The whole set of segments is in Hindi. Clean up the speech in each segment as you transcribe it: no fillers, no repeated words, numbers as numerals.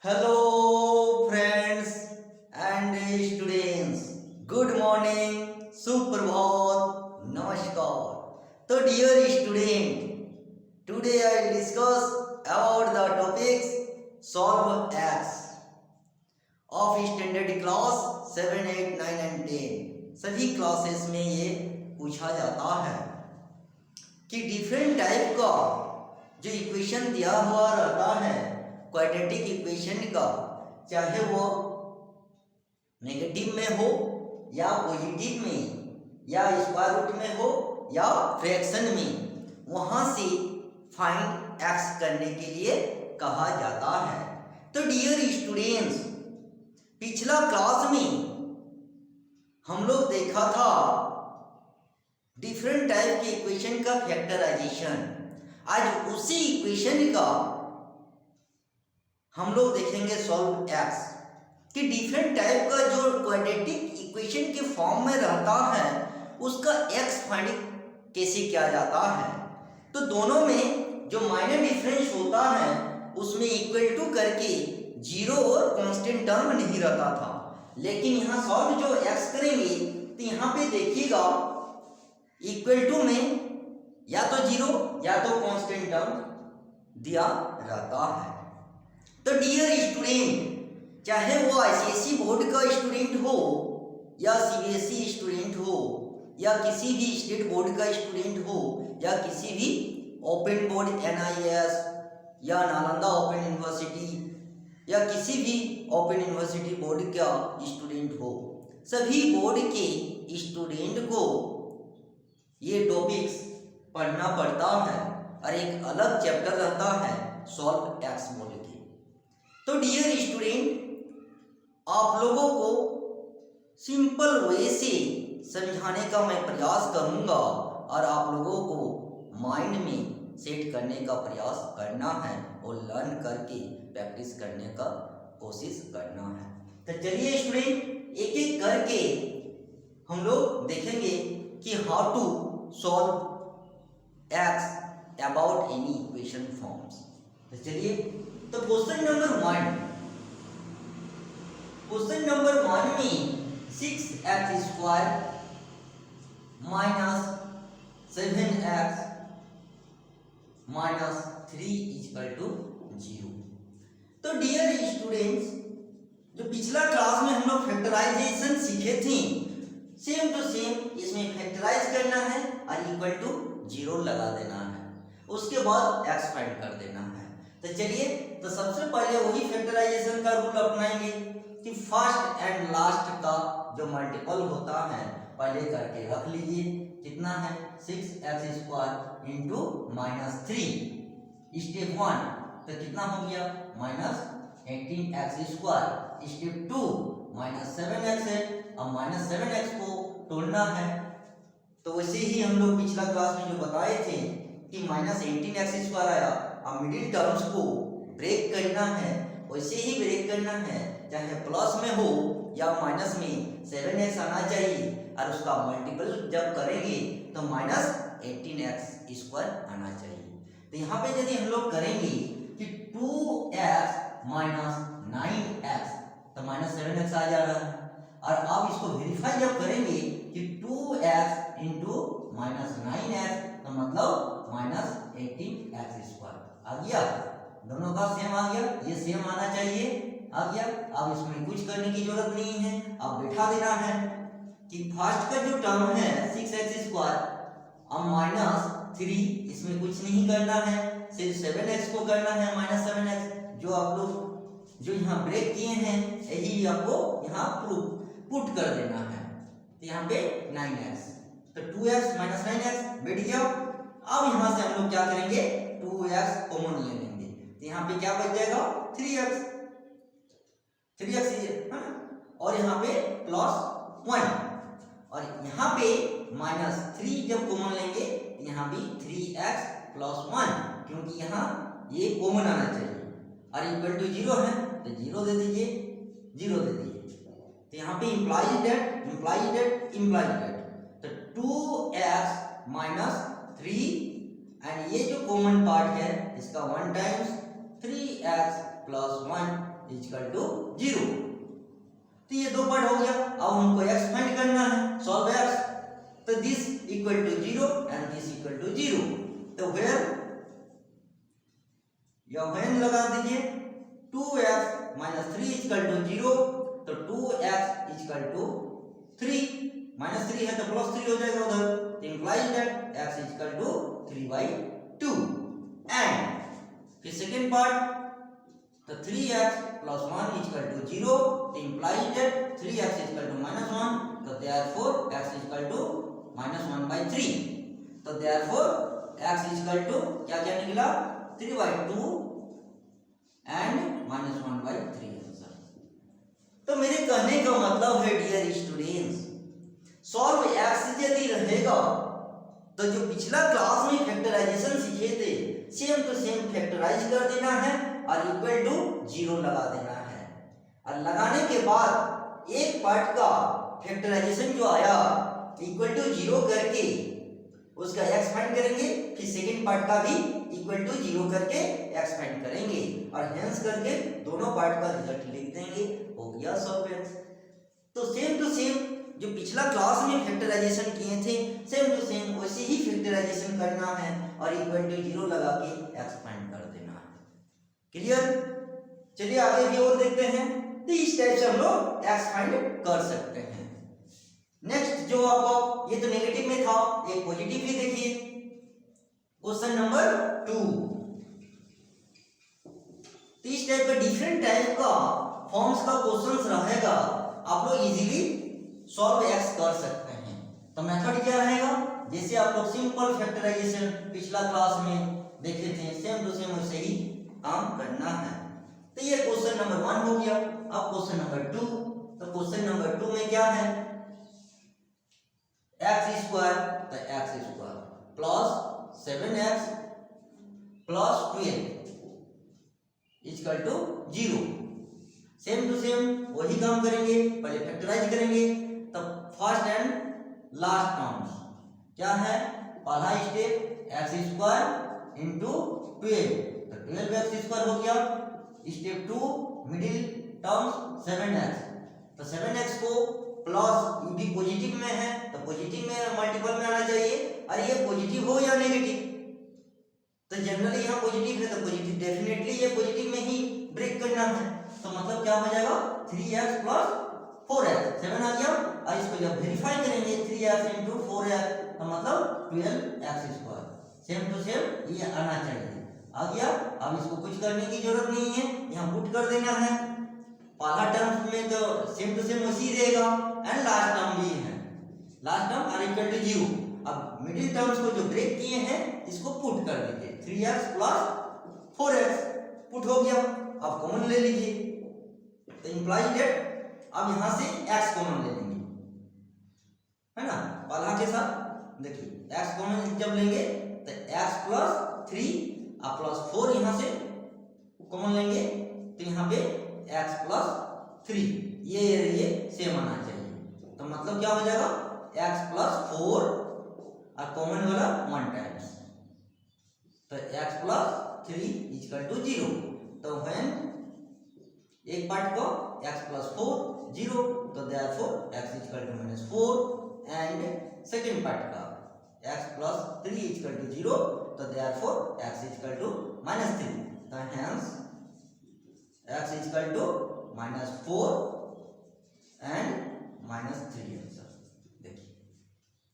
Hello, friends and students. Good morning, Suprabhat, Namaskar. So, dear student, today I will discuss about the topics solve X of standard class 7, 8, 9 and 10. सभी क्लासेस में ये पूछा जाता है कि डिफरेंट टाइप का जो इक्वेशन दिया हुआ रहता है क्वाड्रेटिक इक्वेशन का, चाहे वो नेगेटिव में हो या पॉजिटिव में या स्क्वायर रूट में हो या फ्रैक्शन में, वहां से फाइंड एक्स करने के लिए कहा जाता है। तो डियर स्टूडेंट्स, पिछला क्लास में हम लोग देखा था डिफरेंट टाइप के इक्वेशन का फैक्टराइजेशन। आज उसी इक्वेशन का हम लोग देखेंगे सॉल्व एक्स कि डिफरेंट टाइप का जो क्वाड्रेटिक इक्वेशन के फॉर्म में रहता है उसका एक्स फाइंड कैसे किया जाता है। तो दोनों में जो माइनर डिफरेंस होता है उसमें इक्वल टू करके जीरो और कांस्टेंट टर्म नहीं रहता था, लेकिन यहाँ सॉल्व जो एक्स करेंगे तो यहाँ पे देखिएगा इक्वल टू में या तो जीरो या तो कांस्टेंट टर्म दिया रहता है। तो डियर स्टूडेंट, चाहे वो आईसीएसई बोर्ड का स्टूडेंट हो या सीबीएसई स्टूडेंट हो या किसी भी स्टेट बोर्ड का स्टूडेंट हो या किसी भी ओपन बोर्ड एनआईएस या नालंदा ओपन यूनिवर्सिटी या किसी भी ओपन यूनिवर्सिटी बोर्ड का स्टूडेंट हो, सभी बोर्ड के स्टूडेंट को ये टॉपिक्स पढ़ना पड़ता है और एक अलग चैप्टर रहता है सॉल्व एक्स बोल के। तो डियर स्टूडेंट, आप लोगों को सिंपल वे से समझाने का मैं प्रयास करूंगा और आप लोगों को माइंड में सेट करने का प्रयास करना है और लर्न करके प्रैक्टिस करने का कोशिश करना है। तो चलिए स्टूडेंट, एक एक करके हम लोग देखेंगे कि how to solve x about any equation forms. तो चलिए, तो क्वेश्चन नंबर वन में 6x square minus 7x minus 3 equal to 0। तो डियर स्टूडेंट्स, जो पिछला क्लास में हम लोग फैक्टराइजेशन सीखे थे, सेम टू सेम इसमें फैक्टराइज करना है और इक्वल टू 0 लगा देना है, उसके बाद x फाइंड कर देना है। तो चलिए, तो सबसे पहले वही फैक्टराइजेशन का रूल अपनाएंगे कि फर्स्ट एंड लास्ट का जो मल्टीपल होता है पहले करके रख लीजिए। कितना है 6x square into minus 3 step 1, तो कितना हो गया minus 18x square. Step 2 minus 7x है, अब माइनस 7x को तोड़ना है। तो वैसे ही हम लोग पिछला क्लास में जो बताए थे कि माइनस 18x स्क्वायर आया, अब मिडिल टर्म्स को ब्रेक करना है, वैसे ही ब्रेक करना है, चाहे प्लस में हो या माइनस में 7x आना चाहिए और उसका मल्टीपल जब करेंगे तो माइनस 18x स्क्वायर आना चाहिए। तो यहाँ पे यदि हम लोग करेंगे कि 2x माइनस 9x तो माइनस 7x आ जा रहा है, और अब इसको वेरीफाई जब करेंगे कि 2x इंटू माइनस 9x तो मतलब माइनस 18x स्क्वायर आ गया। दोनों का सेम आ गया, ये सेम आना चाहिए, आ गया। अब इसमें कुछ करने की जरूरत नहीं है, अब बैठा देना है कि फर्स्ट का जो टर्म है 6x स्क्वायर, अब माइनस 3, इसमें कुछ नहीं करना है, सिर्फ 7x को करना है माइनस 7x। जो आप लोग जो यहाँ ब्रेक किए हैं यही आपको यहाँ पुट कर देना है। तो यहाँ पे 9x, तो 2x माइनस 9x बैठ गया। अब यहाँ से हम लोग क्या करेंगे, 2x कॉमन ले लेंगे, तो यहाँ पे क्या बच जाएगा 3x है ना, और यहाँ पे प्लस 1, और यहाँ पे माइनस 3 जब कॉमन लेंगे यहाँ भी 3x प्लस 1, क्योंकि यहाँ ये कॉमन आना चाहिए, और इक्वल टू 0 है तो 0 दे दीजिए, 0 दे दीजिए। तो यहाँ पे implies that तो 2x माइनस 3 एंड ये जो कॉमन पार्ट है इसका 1 times 3x plus 1 equal to 0। तो ये दो पार्ट हो गया। अब हमको x फाइंड करना है, सॉल्व x। तो this equal to 0 and this equal to 0। तो वेयर या व्हेन लगा दीजिए 2x माइनस 3 इक्वल टू 0। तो 2x इक्वल टू 3, माइनस 3 है तो प्लस 3 हो जाएगा उधर। तो implies that x equal to 3/2। And फिर सेकेंड पार्ट, तो 3x प्लस 1 इक्वल टू 0। तो implies that 3x equal to -1। तो देयरफॉर x इक्वल टू -1/3। तो देयरफॉर x इक्वल टू क्या क्या निकला 3/2 एंड -1/3 आंसर। तो मेरे कहने का मतलब है डियर स्टूडेंट्स, सॉल्व x यदि रहेगा तो जो पिछला क्लास में फैक्टराइजेशन सीखे थे सेम टू सेम फैक्टराइज कर देना है और इक्वल टू 0 लगा देना है। और लगाने के बाद एक पार्ट का फैक्टराइजेशन जो आया इक्वल टू 0 करके उसका x फाइंड करेंगे, फिर सेकेंड पार्ट का भी इक्वल टू 0 करके x फाइंड करेंगे और हेंस करके दोनों पार्ट का रिजल्ट लिख देंगे। हो गया सॉल्व x। तो सेम टू सेम जो पिछला क्लास में फैक्टराइजेशन किए थे सेम टू सेम वैसे ही फैक्टराइजेशन करना है और इक्वल टू 0 लगा के x फाइंड कर देना है। क्लियर? चलिए आगे भी और देखते हैं। तो इस टाइप से हम लोग x फाइंड कर सकते हैं। नेक्स्ट जो आपको ये तो नेगेटिव में था, एक पॉजिटिव भी देखिए। Question number 2। तो इस टाइप का डिफरेंट टाइप का फॉर्म्स का क्वेश्चंस रहेगा, आप लोग इजीली सॉल्व x कर सकते हैं। तो मेथड क्या रहेगा, जैसे आप लोग सिंपल फैक्टराइजेशन पिछला क्लास में देखे थे सेम टू सेम वैसे ही काम करना है। तो ये क्वेश्चन नंबर 1 हो गया। अब क्वेश्चन नंबर 2। तो क्वेश्चन नंबर 2 में क्या है, x स्क्वायर, तो x square plus 7x plus 12 equal to 0। Same to same वही काम करेंगे, पहले फैक्टराइज करेंगे। तब फर्स्ट एंड लास्ट टर्म्स क्या है, पहला स्टेप एक्स स्क्वायर इंटू 12, तो 12x स्क्वायर हो गया। स्टेप 2 मिडिल टर्म्स 7x, तो 7x को प्लस ये भी पॉजिटिव में है तो पॉजिटिव में मल्टीपल में आना चाहिए। और ये पॉजिटिव हो या नेगेटिव, तो जनरली यहाँ पॉजिटिव है तो पॉजिटिव डेफिनेटली ये पॉजिटिव में ही ब्रेक करना है। तो मतलब क्या हो जाएगा 3x प्लस 4x, 7 आ गया। और इसको जब वेरीफाई करेंगे 3x इंटू 4x तो मतलब 12x square, same to same ये आना चाहिए, आ गया। अब इसको कुछ करने की जरूरत नहीं है, यहाँ पुट कर देना है। पहला टर्म में तो सेम टू सेम उसी रहेगा एंड लास्ट टर्म भी है, last term are equal to 0। अब मिडिल टर्म्स को जो ब्रेक किए हैं इसको पुट कर दीजिए, 3x प्लस 4x पुट हो गया। अब कॉमन ले लीजिए, तो इंप्लाई दैट अब यहां से x कॉमन ले लेंगे, है ना, पहला के साथ देखिए x कॉमन जब लेंगे तो x प्लस 3 और प्लस 4 यहां से कॉमन लेंगे तो यहाँ पे x प्लस 3 ये सेम आना चाहिए। तो मतलब क्या हो जाएगा x प्लस 4 और कॉमन वाला 1 टाइम्स, तो x प्लस 3 इक्वल टू 0। तो व्हेन एक पार्ट को x प्लस 4 0, तो therefore x equal to -4 and second part का x प्लस 3 इक्वल टू 0, तो देयरफॉर x इक्वल टू -3, तो hence x equal to -4 and -3 answer. देखिए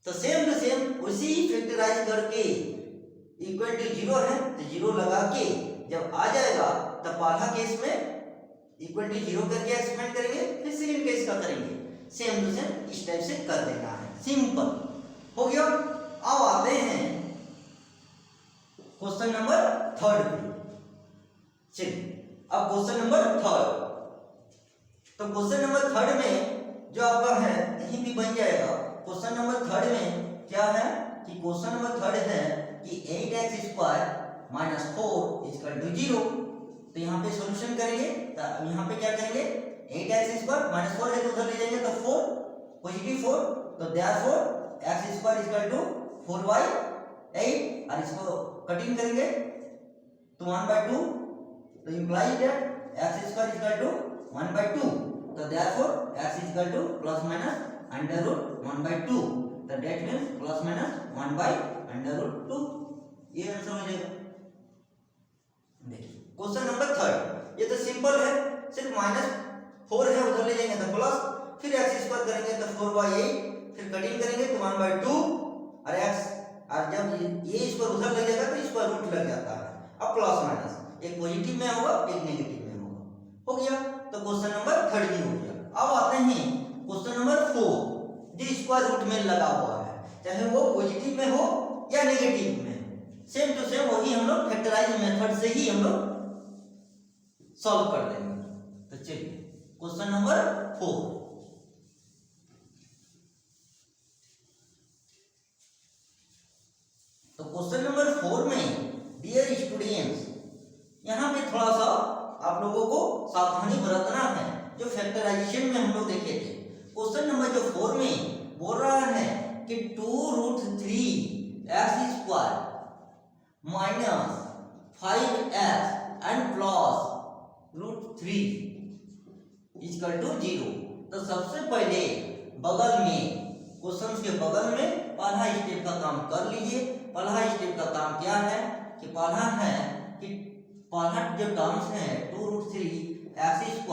तो सेम टू सेम उसी फैक्टराइज करके इक्वल टू 0 है तो 0 लगा के जब आ जाएगा तब पहला केस में इक्वल टू 0 करके एक्सपेंड करेंगे, फिर सेकंड केस का करेंगे, सेम टू सेम इस टाइप से कर देना है। सिंपल हो गया। अब आते हैं क्वेश्चन नंबर 3 पे। चलिए अब क्वेश्चन नंबर 3। तो क्वेश्चन नंबर 3 में जो आपका है यहीं भी बन जाएगा। क्वेश्चन नंबर 3 में क्या है कि क्वेश्चन नंबर 3 है कि 8x square minus 4 equal to 0। तो यहाँ पे सॉल्यूशन करेंगे, तो यहाँ पे क्या करेंगे 8x स्क्वायर माइनस 4 है तो उधर ले जाएंगे तो 4 पॉजिटिव 4, तो therefore x square equal to 4/8 और इसको कटिंग करेंगे तो 1/2, तो imply that x square equal to 1/2, तो therefore x equal to plus minus under root 1/2, तो दैट मींस प्लस माइनस 1/√2। ये आंसर हो जाएगा। देखिए क्वेश्चन नंबर 3, ये तो सिंपल है, सिर्फ -4 है उधर ले जाएंगे तो प्लस, फिर x स्क्वायर करेंगे तो 4/8, फिर कटिंग करेंगे तो 1/2 और x, और जब ये स्क्वायर उधर लग जाएगा तो स्क्वायर रूट लग जाता है। अब प्लस माइनस एक पॉजिटिव में होगा एक नेगेटिव में होगा, हो गया। तो क्वेश्चन नंबर 3 हो गया। अब आते हैं क्वेश्चन नंबर 4, जो स्क्वायर रूट में लगा हुआ है, चाहे वो पॉजिटिव में हो या नेगेटिव में, सेम टू सेम वही हम लोग फैक्टराइज मेथड से ही हम लोग सॉल्व कर देंगे। तो चलिए क्वेश्चन नंबर 4, तो क्वेश्चन नंबर 4 में डियर स्टूडेंट्स, यहाँ पे थोड़ा सा आप लोगों को सावधानी बरतना है। जो फैक्टराइजेशन में हम लोग देखे थे, क्वेश्चन नंबर जो 4 में बोल रहा है कि 2√3x² minus 5x and plus √3 equal to 0। तो सबसे पहले बगल में, क्वेश्चन के बगल में पहला स्टेप का काम कर लीजिए। पहला स्टेप का काम क्या है कि पहला है कि पहला जो टर्म्स है 2√3x²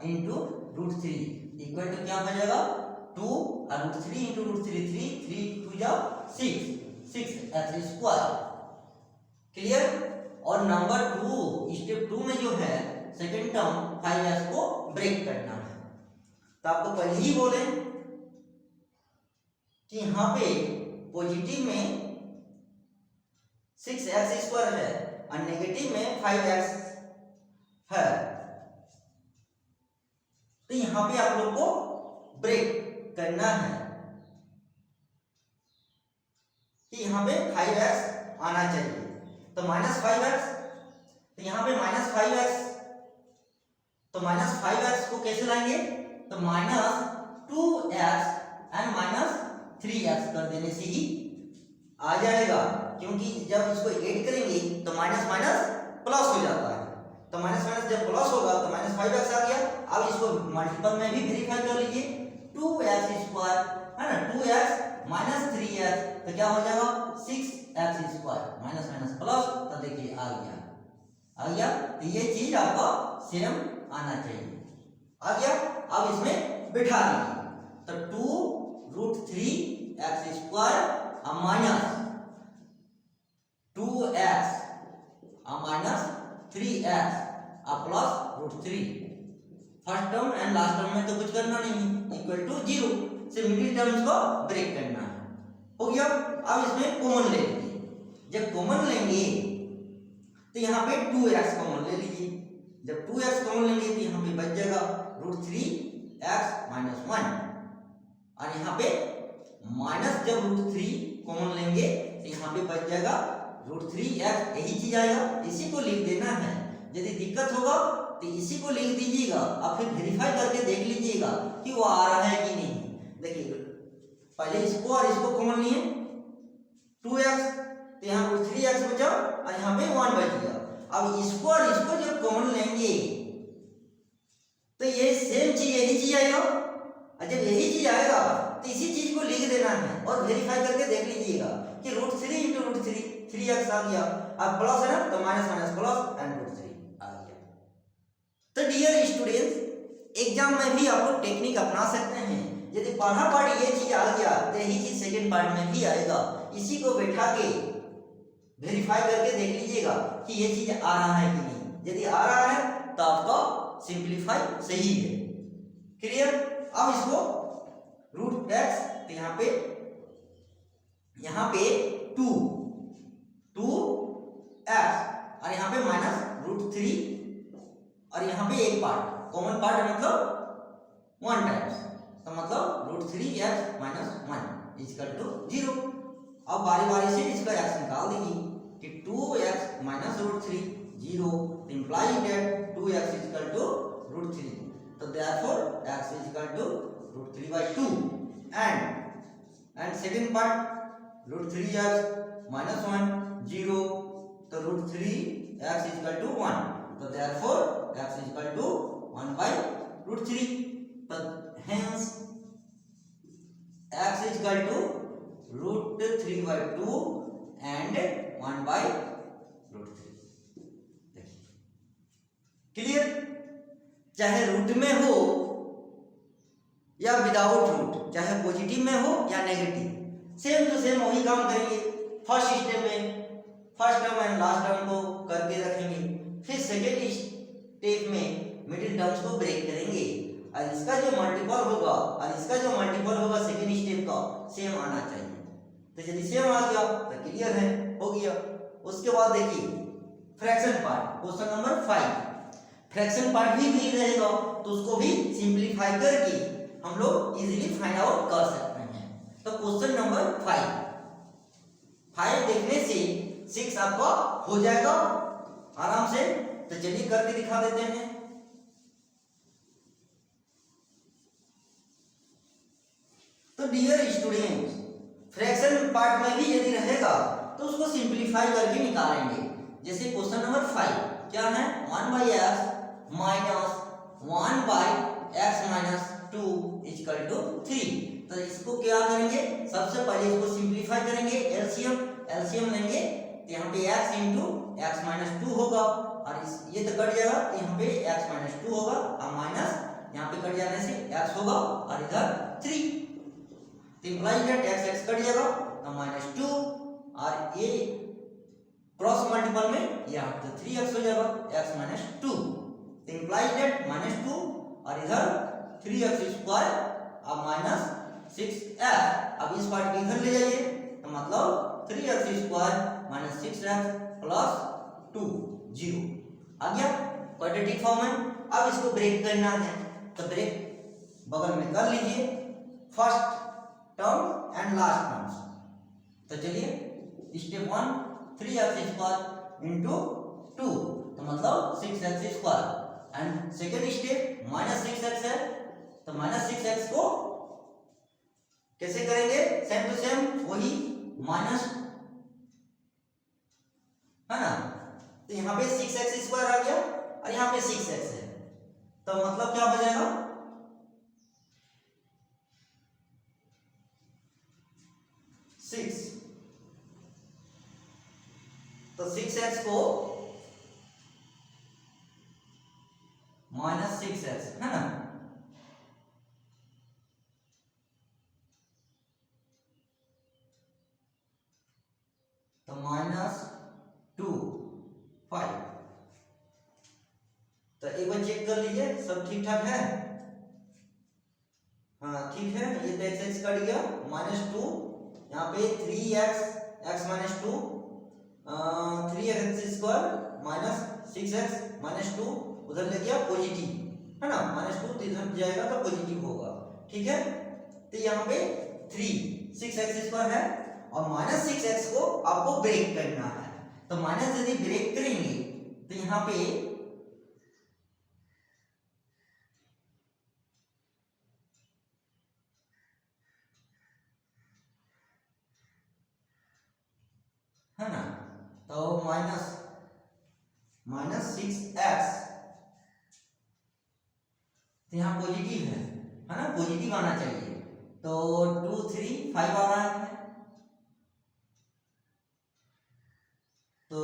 इंटू √3 इक्वल टू क्या हो जाएगा 2 और √3 इंटू √3 3 2 जा 6x²। क्लियर। और नंबर 2 स्टेप 2 में जो है सेकंड टर्म 5x को ब्रेक करना है। तो आपको पहले ही बोले कि यहाँ पे पॉजिटिव में 6x² है और नेगेटिव में 5x है, तो यहाँ पे आप लोग को ब्रेक करना है कि यहाँ पे 5x आना चाहिए। तो -5x, तो यहाँ पे -5x, तो -5x को कैसे लाएंगे, तो -2x एंड -3x कर देने से ही आ जाएगा, क्योंकि जब इसको ऐड करेंगे तो माइनस माइनस प्लस हो जाता है। तो माइनस माइनस जब प्लस होगा तो -5x आ गया। अब इसको मल्टीपल में भी वेरीफाई कर लीजिए, 2x² है ना, 2x -3x, तो क्या हो जाएगा 6x² माइनस माइनस प्लस, तो देखिए आ गया। तो ये चीज आपका सेम आना चाहिए, आ गया। अब इसमें बिठा दीजिए, तो 2√3x² minus 2x minus 3x plus √3, first term and last term में तो कुछ करना नहीं, इक्वल टू 0 से मिडिल टर्म्स को ब्रेक करना है, हो गया। अब इसमें कॉमन ले लीजिए, जब कॉमन लेंगे तो यहाँ पे 2x कॉमन ले लीजिए। जब 2x कॉमन लेंगे तो यहाँ पे बच जाएगा √3x माइनस 1, और यहाँ पे माइनस जब √3 कॉमन लेंगे तो यहाँ पे बच जाएगा √3x, यही चीज आएगा। इसी को लिख देना है, यदि दिक्कत होगा तो इसी को लिख दीजिएगा, आप फिर वेरीफाई करके देख लीजिएगा कि वो आ रहा है कि नहीं। देखिए पहले इसको और इसको कॉमन लिए 2x, तो यहाँ √3x बचा और यहाँ पे 1 बच गया। अब इसको और इसको जब कॉमन लेंगे तो ये सेम चीज, यही चीज आएगा, और जब यही चीज आएगा तो इसी चीज को लिख देना है और वेरीफाई करके देख लीजिएगा कि √3 इंटू √3 3x आ गया। अब प्लस है ना, तो माइनस माइनस प्लस एंड √3 आ गया। तो डियर स्टूडेंट्स, एग्जाम में भी आप लोग टेक्निक अपना सकते हैं। यदि पहला पार्ट ये चीज आ गया तो यही चीज सेकंड पार्ट में भी आएगा। इसी को बैठा के वेरीफाई करके देख लीजिएगा कि ये चीज आ रहा है कि नहीं। यदि आ रहा है तो आपका सिंप्लीफाई सही है। क्लियर। अब इसको √x, तो यहाँ पे 2x और यहाँ पे -√3, और यहाँ पे एक पार्ट कॉमन पार्ट मतलब 1 टाइम्स, तो मतलब √3x माइनस 1 इक्वल टू 0। अब बारी बारी से इसका x निकाल दीजिए कि 2x minus √3 0 implies that 2x is equal to √3, so therefore x is equal to √3/2, and second part √3x minus 1 0, तो √3x is equal to 1, तो therefore x is equal to 1 by root 3. तो hence x is equal to root 3 by 2 and 1 by root 3. देखिए क्लियर, चाहे रूट में हो या विदाउट रूट, चाहे पॉजिटिव में हो या नेगेटिव, सेम टू सेम वही काम करेंगे. फर्स्ट स्टेप में first term and last term को करके रखेंगे, फिर सेकेंड स्टेप में मिडिल टर्म्स को ब्रेक करेंगे और इसका जो मल्टीपल होगा सेकेंड स्टेप का सेम आना चाहिए. तो यदि सेम आ गया तो क्लियर है, हो गया. उसके बाद देखिए fraction part, question number 5. Fraction part भी रहेगा तो उसको भी सिंप्लीफाई करके हम लोग इजीली फाइंड आउट कर सकते हैं. तो क्वेश्चन नंबर 5 देखने से 6 आपका हो जाएगा आराम से. तो चलिए करके दिखा देते हैं. तो डियर स्टूडेंट, फ्रैक्शन पार्ट में भी यदि रहेगा तो उसको सिंप्लीफाई करके निकालेंगे. जैसे क्वेश्चन नंबर 5 क्या है, 1 by x minus 1 by x minus 2 equal to 3. तो इसको क्या करेंगे, सबसे पहले इसको सिंप्लीफाई करेंगे, एलसीएम लेंगे. तो यहाँ पे x इंटू एक्स माइनस 2 होगा और ये तो कट जाएगा, तो यहाँ पे x माइनस 2 होगा और माइनस यहाँ पे कट जाने से x होगा और इधर 3. तो इंप्लाइज दैट x कट जाएगा तो माइनस 2 और ये क्रॉस मल्टीपल में यहाँ तो 3x हो जाएगा, x माइनस 2. तो इंप्लाइज दैट माइनस 2 और इधर 3x स्क्वायर और माइनस 6x. अब इस पार्ट को इधर ले जाइए तो मतलब 3x square minus 6x plus 2 0 आ गया क्वाड्रेटिक फॉर्म में. अब इसको ब्रेक करना है तो ब्रेक बगल में कर लीजिए, first term and last terms. तो चलिए स्टेप 1 3x स्क्वायर इंटू 2 तो मतलब 6x square and second step minus 6x है तो माइनस 6x को कैसे करेंगे, सेम टू सेम वही माइनस है ना. तो यहाँ पे 6x स्क्वायर आ गया और यहाँ पे 6x है तो मतलब क्या हो जाएगा, 6. तो 6x को माइनस 6x है ना. तो माइनस 2 5. तो एक बार चेक कर लीजिए सब ठीक ठाक है. हाँ ठीक है, ये तो x कट गया माइनस 2, यहाँ पे 3x x minus 2 3x square minus 6x minus 2 उधर ले गया पॉजिटिव है ना, माइनस 2 तो इधर जाएगा तो पॉजिटिव होगा. ठीक है, तो यहाँ पे 6x स्क्वायर है और माइनस 6x को आपको ब्रेक करना है. तो माइनस यदि ब्रेक करेंगे तो यहाँ पे है ना, तो माइनस 6x तो यहाँ पॉजिटिव है ना, पॉजिटिव आना चाहिए. तो 2 3 5 आ रहा है तो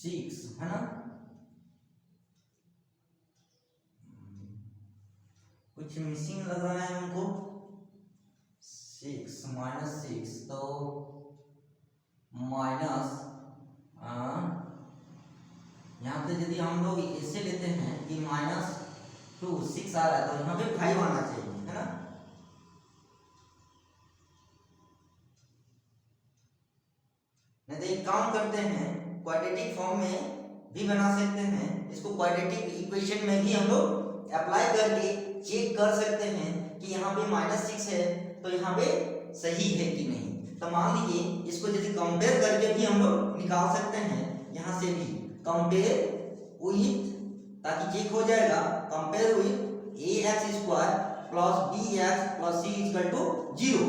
सिक्स है ना. कुछ मिसिंग लग रहा है हमको. 6 माइनस 6 तो माइनस यहाँ पे यदि हम लोग ऐसे लेते हैं कि माइनस 2 6 आ रहा है तो यहाँ पे 5 आना चाहिए है ना. नहीं तो एक काम करते हैं, क्वाड्रेटिक फॉर्म में भी बना सकते हैं इसको. क्वाड्रेटिक इक्वेशन में भी हम लोग अप्लाई करके चेक कर सकते हैं कि यहाँ पे -6 है तो यहाँ पे सही है कि नहीं. तो मान लीजिए इसको यदि कंपेयर करके भी हम लोग निकाल सकते हैं, यहाँ से भी कंपेयर विथ, ताकि चेक हो जाएगा, compare with A X square plus B X plus C equal to 0।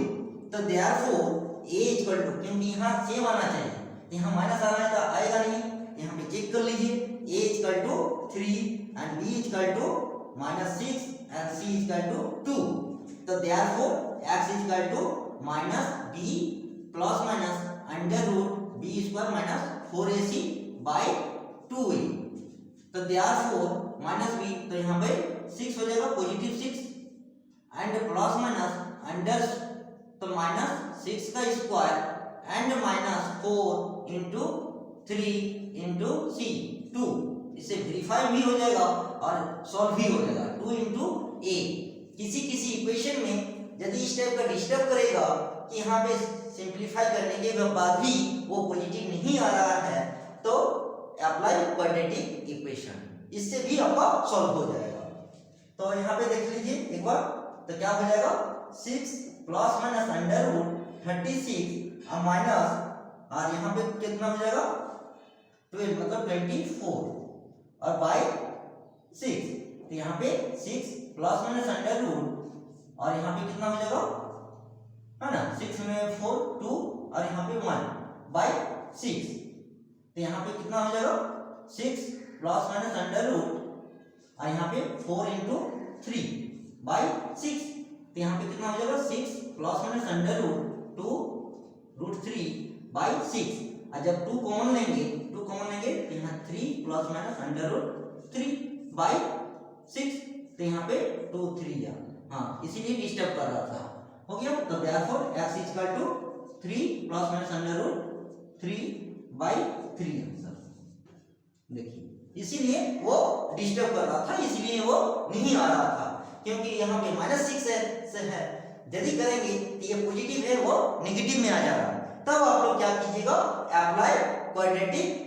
तो देयरफॉर ए इक्वल टू, क्योंकि यहाँ सेम आना चाहिए, यहाँ माइनस आना है तो आएगा नहीं, यहाँ पे चेक कर लीजिए, a equal to 3 and b equal to -6 and c equal to 2। तो therefore x equal to -b plus minus under root b square minus 4ac by 2a। तो देयरफॉर -b, तो यहाँ पे 6 हो जाएगा, positive 6 and plus minus under, तो -6 का स्क्वायर एंड -4 इंटू 3 इंटू सी 2, इससे वेरीफाई भी हो जाएगा और सॉल्व भी हो जाएगा। 2 इंटू ए, किसी किसी इक्वेशन में यदि इस टाइप का डिस्टर्ब करेगा कि यहाँ पे सिंप्लीफाई करने के बाद भी वो पॉजिटिव नहीं आ रहा है, तो अप्लाई क्वाड्रेटिक इक्वेशन, इससे भी आपका सॉल्व हो जाएगा। तो यहाँ पे देख लीजिए एक बार, तो क्या हो जाएगा, 6 प्लस माइनस अंडर रूट 36 और माइनस, और यहाँ पे कितना हो जाएगा 12, मतलब 24 और बाय 6, तो यहाँ पे 6 प्लस माइनस अंडर रूट, और यहाँ पे कितना हो जाएगा, है ना, 6 में 4 2 और यहाँ पे 1 बाय 6, तो यहाँ पे कितना हो जाएगा 6 प्लस माइनस अंडर रूट, और यहाँ पे 4 इंटू 3 बाय 6, तो यहाँ पे कितना हो जाएगा 6 plus minus under root 2 root 3 by 6, और जब 2 कॉमन लेंगे तो यहाँ 3 plus minus under root 3 by 6, तो यहाँ पे 2 3 या, हाँ इसीलिए डिस्टर्ब कर रहा था, हो गया। तो therefore x equal to 3 plus minus under root 3 by 3 answer. देखिए इसीलिए वो डिस्टर्ब कर रहा था, इसलिए वो नहीं आ रहा था, क्योंकि यहाँ पे -6 है, यदि करेंगे तो ये पॉजिटिव है, वो नेगेटिव में आ जाएगा। तब आप लोग क्या कीजिएगा, अप्लाई क्वाड्रेटिक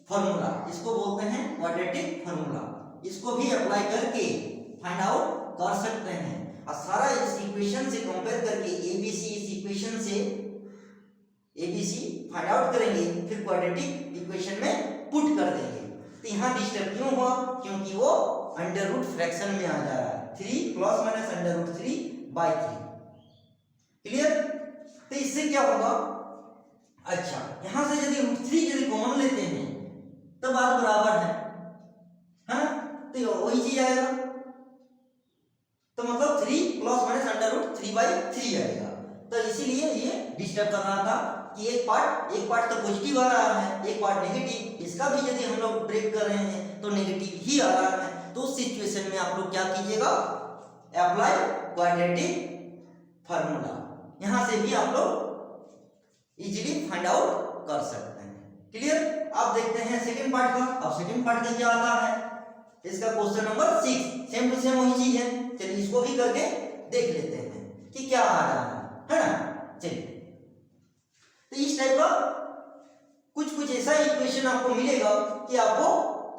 फॉर्मूला, इसको बोलते हैं क्वाड्रेटिक फॉर्मूला, इसको भी अप्लाई करके फाइंड आउट कर सकते हैं। और सारा इस इक्वेशन से कंपेयर करके एबीसी, इस इक्वेशन से एबीसी फाइंड आउट करेंगे, फिर क्वाड्रेटिक इक्वेशन में पुट कर देंगे। तो यहाँ डिस्टर्ब क्यों हुआ, क्योंकि वो अंडर रूट फ्रैक्शन में आ जा रहा है, 3 plus minus under root 3 by 3। Clear. तो इससे क्या होगा, अच्छा यहां से यदि रूट 3 यदि कॉमन लेते हैं तो बात बराबर है ना, तो वही चीज आएगा, तो मतलब 3 plus minus under root 3 by 3 आएगा। तो इसीलिए ये डिस्टर्ब कर रहा था कि एक पार्ट तो पॉजिटिव आ रहा है, एक पार्ट नेगेटिव, इसका भी यदि हम लोग ब्रेक कर रहे हैं तो नेगेटिव ही आ रहा है। तो उस सिचुएशन में आप लोग क्या कीजिएगा, अप्लाई क्वाड्रेटिक फार्मूला, यहां से भी आप लोग इजीली फाइंड आउट कर सकते हैं। क्लियर। आप देखते हैं सेकंड पार्ट का। अब सेकंड पार्ट का क्या आता है, इसका question number 6, same to same वही चीज है। चलिए इसको भी करके देख लेते हैं कि क्या आ रहा है ना। चलिए तो इस टाइप का कुछ ऐसा इक्वेशन आपको मिलेगा कि आपको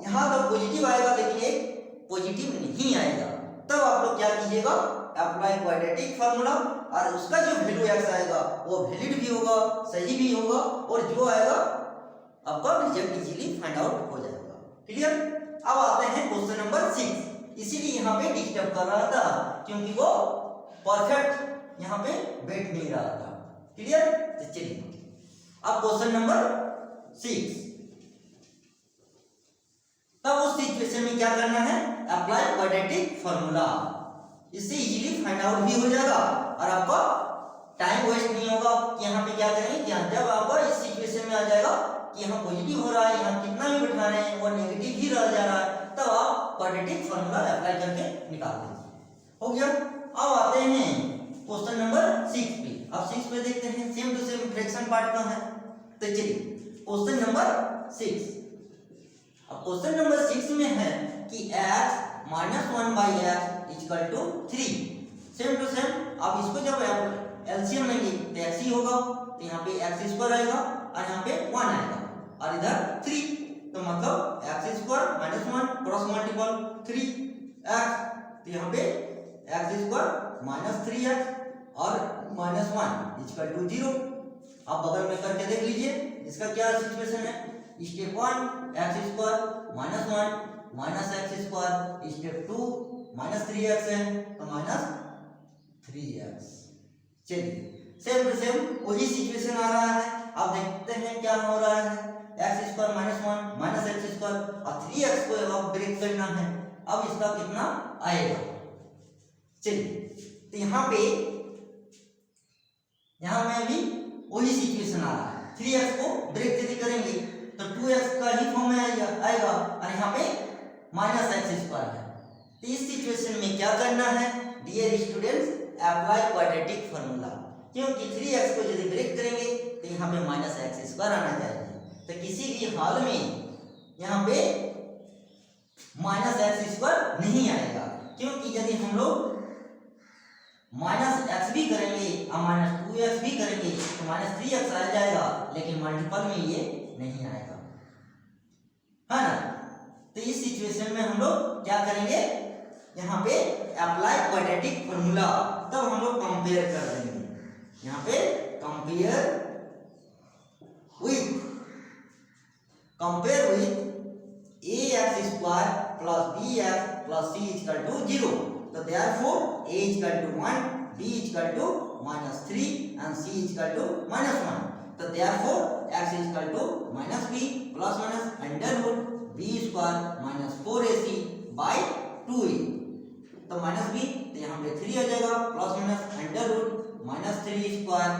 यहां तक पॉजिटिव आएगा लेकिन एक पॉजिटिव नहीं आएगा। तब आप लोग क्या कीजिएगा, अप्लाई क्वाड्रेटिक फार्मूला, और उसका जो वैल्यू x आएगा वो वैलिड भी होगा, सही भी होगा, और जो आएगा आपका रिजल्ट इजीली फाइंड आउट हो जाएगा। क्लियर। अब आते हैं क्वेश्चन नंबर 6। इसीलिए यहाँ पे डिस्टर्ब कर रहा था क्योंकि वो परफेक्ट यहाँ पे बैठ नहीं रहा था। क्लियर। तो चलिए अब क्वेश्चन नंबर 6। तब उस सिचुएशन में क्या करना है, अप्लाई क्वाड्रेटिक फार्मूला, इससे इजीली फाइंड आउट भी हो जाएगा और आपका टाइम वेस्ट नहीं होगा कि यहाँ पे क्या करेंगे, कि जब आपका इस सिचुएशन में आ जाएगा कि यहाँ पॉजिटिव हो रहा है, यहाँ कितना भी बैठा रहे हैं वो नेगेटिव ही रह जा रहा है, तब आप क्वाड्रेटिक फार्मूला अप्लाई करके निकाल दीजिए। हो गया। अब आते हैं क्वेश्चन नंबर 6 पे। अब 6 पे देखते हैं, same to same fraction part का है। तो चलिए क्वेश्चन नंबर 6। अब क्वेश्चन नंबर 6 में है कि x - 1 by x equal to 3। Same to same. अब इसको जब एलसीएम लेंगे तो x ही होगा, तो यहाँ पे x स्क्वायर आएगा और यहाँ पे 1 आएगा और इधर 3, तो मतलब x square -1 cross multiple 3x, तो यहाँ पे x स्क्वायर -3x और -1 इक्वल टू 0। आप बगल में करके देख लीजिए इसका क्या सिचुएशन है। Step 1 x square minus 1 minus x square, step 2 minus 3x है तो माइनस 3x। चलिए सेम टू सेम वही सिचुएशन आ रहा है। आप देखते हैं क्या हो रहा है, x square minus 1 minus x square और 3x को अब ब्रेक करना है। अब इसका कितना आएगा, चलिए तो यहाँ में भी वही सिचुएशन आ रहा है। 3x को ब्रेक यदि करेंगे तो 2x का ही फॉर्म में आएगा और यहाँ पे माइनस एक्स स्क्वायर है। तो इस सिचुएशन में क्या करना है dear students, apply quadratic formula, क्योंकि 3x को यदि ब्रेक करेंगे तो यहाँ पे माइनस एक्स स्क्वायर आना चाहिए। तो किसी भी हाल में यहाँ पे माइनस एक्स स्क्वायर नहीं आएगा, क्योंकि यदि हम लोग माइनस एक्स भी करेंगे और माइनस 2x भी करेंगे तो माइनस 3x आ जाएगा, लेकिन मल्टीपल में ये नहीं आएगा, है ना। तो इस सिचुएशन में हम लोग क्या करेंगे, यहाँ पे अप्लाई क्वाड्रेटिक फार्मूला, तब हम लोग कंपेयर कर देंगे। यहाँ पे compare with ax square plus bx plus c equal to 0। तो therefore a equal to 1, b equal to -3 and c equal to -1। तो therefore x equal to -b plus minus under root b square minus 4ac by 2a। तो माइनस b तो यहाँ पे 3 आ जाएगा plus minus under root -3 square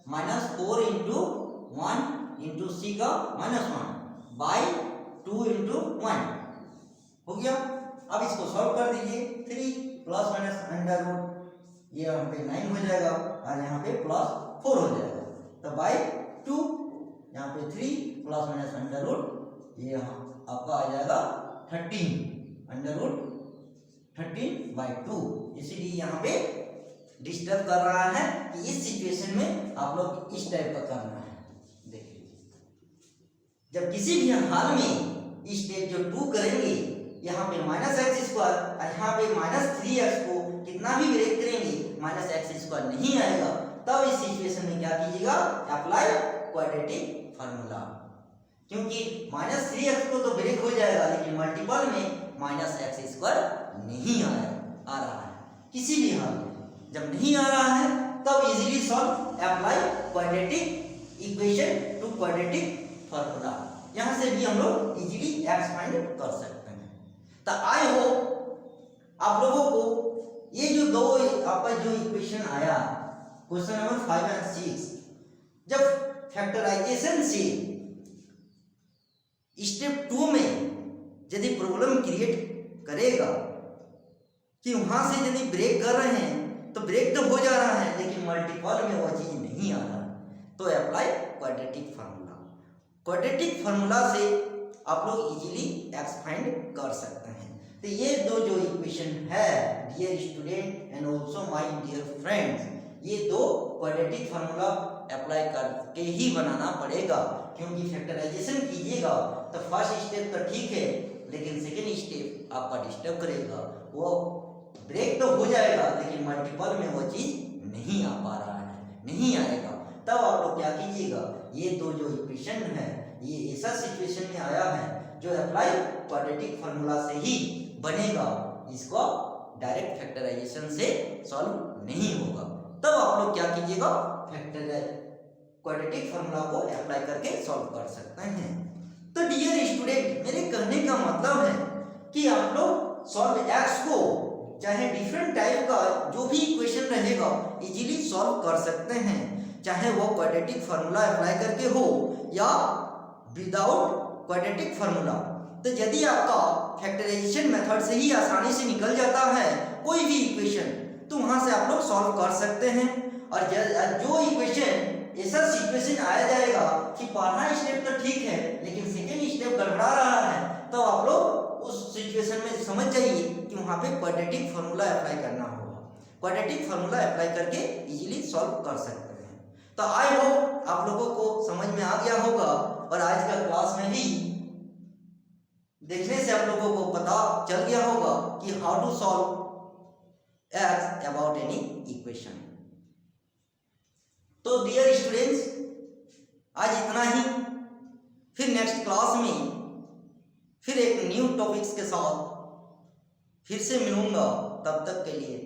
minus 4 into 1 into c का -1 बाई 2 इंटू 1 हो गया। अब इसको सॉल्व कर दीजिए, 3 प्लस माइनस अंडर रूट ये यहाँ पे 9 हो जाएगा और यहाँ पे प्लस 4 हो जाएगा। तो बाई 2 यहाँ पे 3 प्लस माइनस अंडर रूट ये यहाँ आपका आ जाएगा 13 अंडर रूट 13 बाई 2। इसीलिए यहाँ पे डिस्टर्ब कर रहा है कि इस सिचुएशन में आप लोग इस टाइप का करना है। देखिए जब किसी भी हाल में स्टेप जो 2 करेंगे, यहाँ पे माइनस एक्स स्क्वायर और यहाँ पे माइनस 3x को कितना भी ब्रेक करेंगे माइनस एक्स स्क्वायर नहीं आएगा, तब इस सिचुएशन में क्या कीजिएगा, अप्लाई क्वाड्रेटिक फार्मूला, क्योंकि माइनस 3x को तो ब्रेक हो जाएगा लेकिन मल्टीपल में माइनस एक्स स्क्वायर नहीं आ रहा है। किसी भी हाल में जब नहीं आ रहा है तब easily solve apply quadratic equation two quadratic formula, यहाँ से भी हम लोग इजीली एक्स फाइंड कर सकते हैं। तो आई होप आप लोगों को ये जो दो आपका जो इक्वेशन आया क्वेश्चन नंबर 5 और 6, जब फैक्टराइजेशन से स्टेप 2 में यदि प्रॉब्लम क्रिएट करेगा कि वहां से यदि ब्रेक कर रहे हैं तो ब्रेक तो हो जा रहा है लेकिन मल्टीपल में वो चीज नहीं आ रहा, तो apply quadratic formula. Quadratic formula से आप लोग इजीली एक्स फाइंड कर सकते हैं। तो ये दो जो इक्वेशन है dear student and also my dear friends, ये दो क्वाड्रेटिक फार्मूला अप्लाई करके ही बनाना पड़ेगा, क्योंकि फैक्टराइजेशन कीजिएगा तो फर्स्ट स्टेप तो ठीक है लेकिन सेकेंड स्टेप आपका डिस्टर्ब करेगा, वो ब्रेक तो हो जाएगा लेकिन मल्टीपल में वो चीज नहीं आ पा रहा है, नहीं आएगा। तब आप लोग क्या कीजिएगा, ये दो जो इक्वेशन है ये ऐसा सिचुएशन में आया है जो अप्लाई क्वाड्रेटिक फार्मूला से ही बनेगा, इसको डायरेक्ट फैक्टराइजेशन से सॉल्व नहीं होगा। तब आप लोग क्या कीजिएगा, क्वाड्रेटिक फार्मूला को अप्लाई करके सॉल्व कर सकते हैं। तो डियर स्टूडेंट, मेरे कहने का मतलब है कि आप लोग सॉल्व एक्स को चाहे डिफरेंट टाइप का जो भी इक्वेशन रहेगा इजीली सॉल्व कर सकते हैं, चाहे वो क्वाड्रेटिक फार्मूला अप्लाई करके हो या विदाउट क्वाड्रेटिक फार्मूला। तो यदि आपका फैक्टराइजेशन मेथड से ही आसानी से निकल जाता है कोई भी इक्वेशन, तो वहां से आप लोग सॉल्व कर सकते हैं। और जो इक्वेशन ऐसा सिचुएशन आया जाएगा कि पहला स्टेप तो ठीक है लेकिन सेकेंड स्टेप गड़बड़ा रहा है, तो आप लोग उस सिचुएशन में समझ जाइए कि वहां पे क्वाड्रेटिक फार्मूला अप्लाई करना होगा। क्वाड्रेटिक फार्मूला अप्लाई करके इजीली सॉल्व कर सकते हैं। तो आई होप आप लोगों को समझ में आ गया होगा और आज का क्लास में भी देखने से आप लोगों को पता चल गया होगा कि how to solve x about any equation. तो डियर स्टूडेंट्स, आज इतना ही। फिर नेक्स्ट क्लास में फिर एक न्यू टॉपिक्स के साथ फिर से मिलूंगा। तब तक के लिए